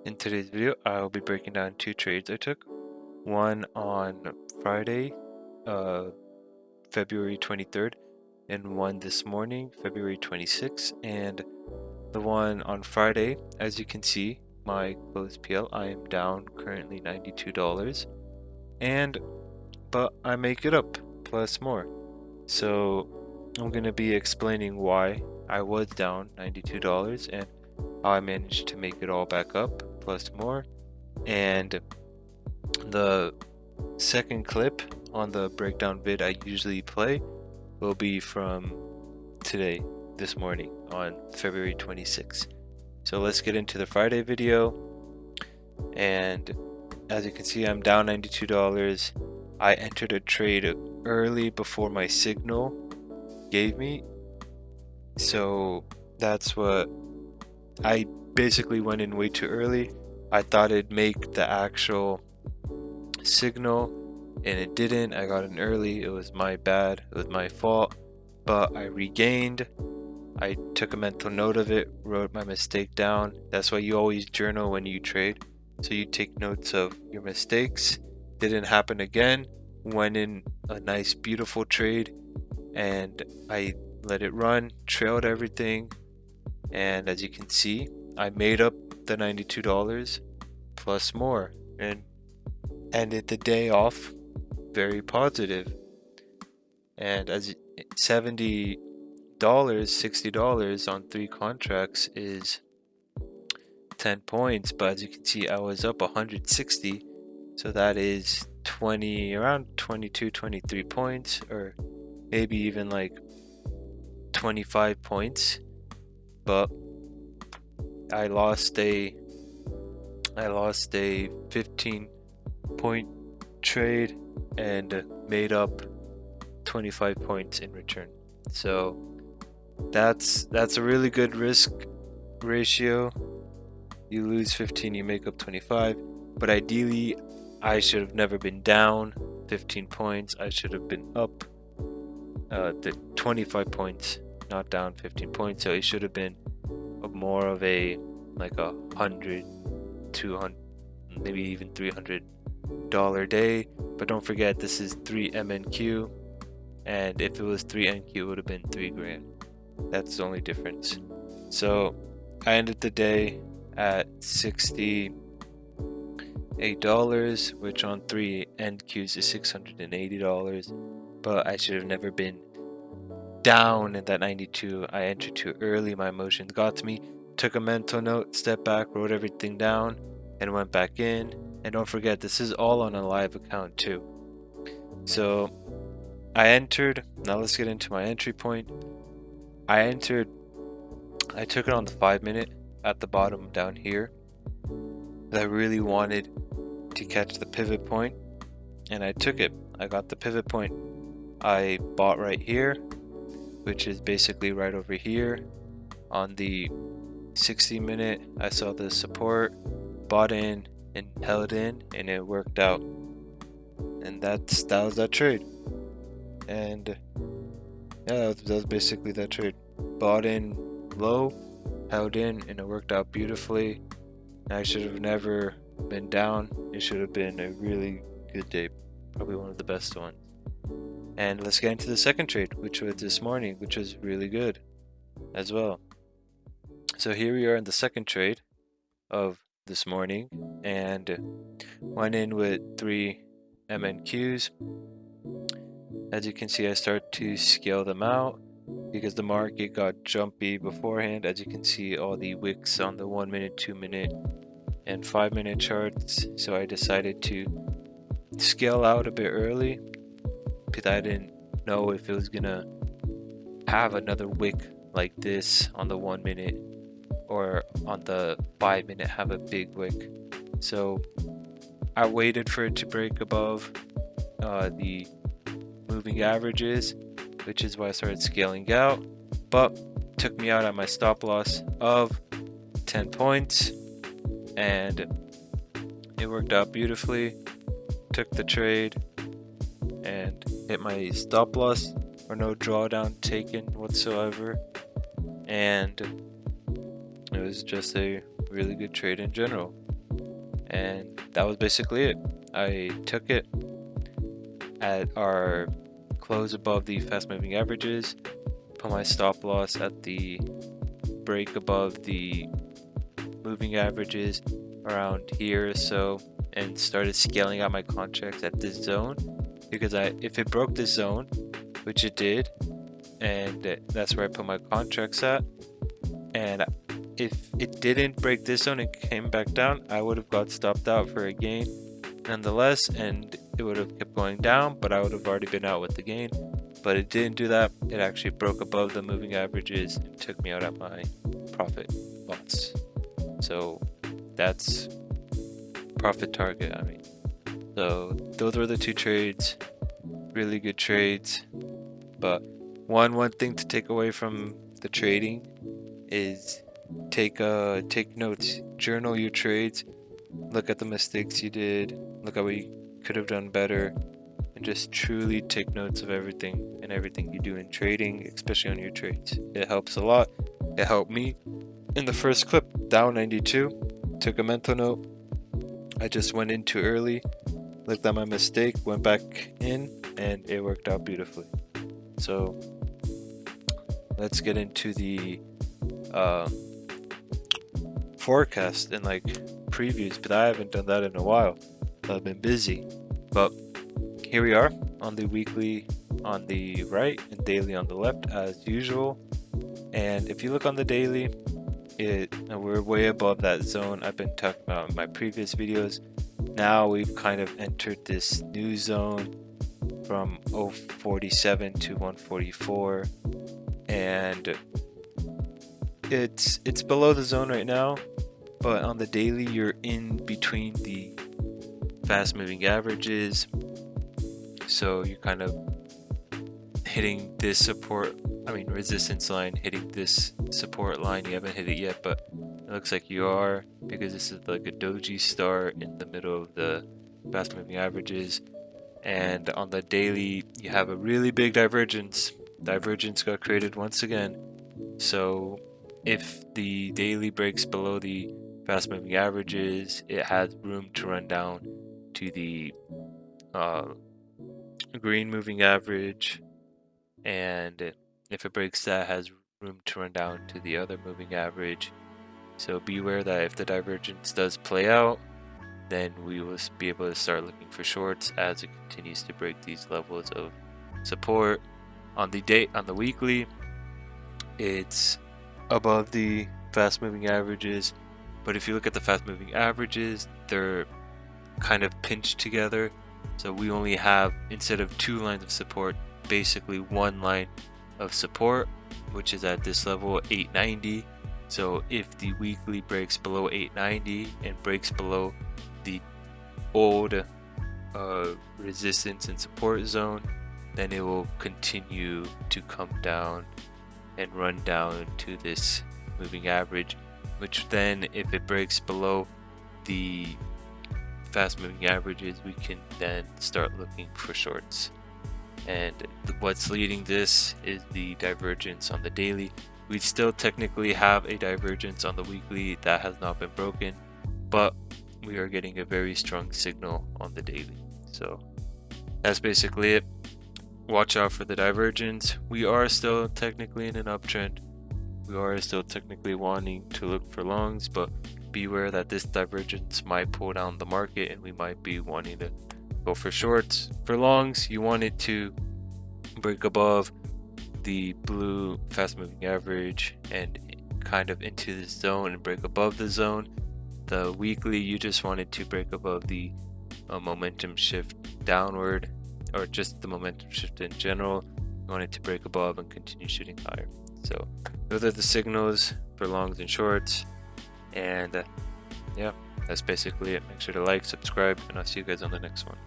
In today's video, I'll be breaking down two trades I took. One on Friday, February 23rd, and one this morning, February 26th. And the one on Friday, as you can see, my closed PL, I am down currently $92, but I make it up plus more. So I'm gonna be explaining why I was down $92 and how I managed to make it all back up plus more. And the second clip on the breakdown vid I usually play will be from today, this morning, on February 26th. So let's get into the Friday video. And as you can see, I'm down $92. I entered a trade early before my signal gave me. So that's what I basically went in way too early. I thought it'd make the actual signal and it didn't. I got in early. It was my bad. It was my fault. But I regained. I took a mental note of it, wrote my mistake down. That's why you always journal when you trade. So you take notes of your mistakes. Didn't happen again. Went in a nice, beautiful trade and I let it run, trailed everything. And as you can see, I made up the $92 plus more and ended the day off very positive. And as $70, $60 on 3 contracts is 10 points, but as you can see, I was up 160, so that is around 22, 23 points, or maybe even like 25 points. But I lost a 15 point trade and made up 25 points in return. So that's a really good risk ratio. You lose 15, you make up 25. But ideally, I should have never been down 15 points. I should have been up the 25 points, not down 15 points. So it should have been more of a like 100, 200, maybe even $300 day. But don't forget, this is 3 MNQ, and if it was 3 NQ, it would have been 3 grand. That's the only difference. So I ended the day at $68, which on 3 NQs is $680. But I should have never been down in that 92. I entered too early. My emotions got to me. Took a mental note, stepped back, wrote everything down, and went back in. And don't forget, this is all on a live account too. So I entered. Now let's get into my entry point. I took it on the 5-minute at the bottom down here. I really wanted to catch the pivot point, and I took it. I got the pivot point. I bought right here, which is basically right over here. On the 60-minute, I saw the support, bought in and held in, and it worked out. And that was that trade. And yeah, that was basically that trade. Bought in low, held in, and it worked out beautifully. I should have never been down. It should have been a really good day, probably one of the best ones. And let's get into the second trade, which was this morning, which was really good as well. So here we are in the second trade of this morning, and went in with 3 MNQs. As you can see, I start to scale them out because the market got jumpy beforehand. As you can see, all the wicks on the 1-minute, 2-minute, and 5-minute charts. So I decided to scale out a bit early because I didn't know if it was gonna have another wick like this on the 1-minute, or on the 5-minute have a big wick. So I waited for it to break above the moving averages, which is why I started scaling out, but took me out at my stop loss of 10 points, and it worked out beautifully. Took the trade and hit my stop loss, or no drawdown taken whatsoever, and it was just a really good trade in general. and that was basically it. I took it at our close above the fast moving averages, put my stop loss at the break above the moving averages around here or so, and started scaling out my contracts at this zone, because if it broke this zone, which it did, and that's where I put my contracts at, and if it didn't break this zone and came back down, I would have got stopped out for a gain nonetheless, and it would have kept going down, but I would have already been out with the gain. But it didn't do that. It actually broke above the moving averages and took me out at my profit loss. So that's profit target. So those were the two trades, really good trades. But one thing to take away from the trading is take notes, journal your trades, look at the mistakes you did, look at what you could have done better, and just truly take notes of everything you do in trading, especially on your trades. It helps a lot. It helped me in the first clip, down 92. Took a mental note. I just went in too early, looked at my mistake, went back in, and it worked out beautifully. So let's get into the forecast and previews, but I haven't done that in a while. I've been busy. But here we are on the weekly on the right and daily on the left as usual. And if you look on the daily, we're way above that zone I've been talking about in my previous videos. Now we've kind of entered this new zone from 047 to 144, and it's below the zone right now, but on the daily you're in between the fast moving averages, so you're kind of hitting this resistance line, hitting this support line. You haven't hit it yet, but it looks like you are, because this is like a doji star in the middle of the fast moving averages. And on the daily you have a really big divergence got created once again. So if the daily breaks below the fast moving averages, it has room to run down to the green moving average, and if it breaks that, it has room to run down to the other moving average. So beware that if the divergence does play out, then we will be able to start looking for shorts as it continues to break these levels of support. On the weekly, it's above the fast moving averages, but if you look at the fast moving averages, they're kind of pinched together. So we only have, instead of two lines of support, basically one line of support, which is at this level 890. So if the weekly breaks below 890 and breaks below the old resistance and support zone, then it will continue to come down and run down to this moving average, which then, if it breaks below the fast moving averages, we can then start looking for shorts. And what's leading this is the divergence on the daily. We still technically have a divergence on the weekly that has not been broken, but we are getting a very strong signal on the daily. So that's basically it. Watch out for the divergence. We are still technically in an uptrend. We are still technically wanting to look for longs, but beware that this divergence might pull down the market and we might be wanting to go for shorts. For longs, you want it to break above the blue fast moving average and kind of into the zone and break above the zone. The weekly, you just want it to break above the momentum shift downward, or just the momentum shift in general. You want it to break above and continue shooting higher. So those are the signals for longs and shorts. And yeah, that's basically it. Make sure to like, subscribe, and I'll see you guys on the next one.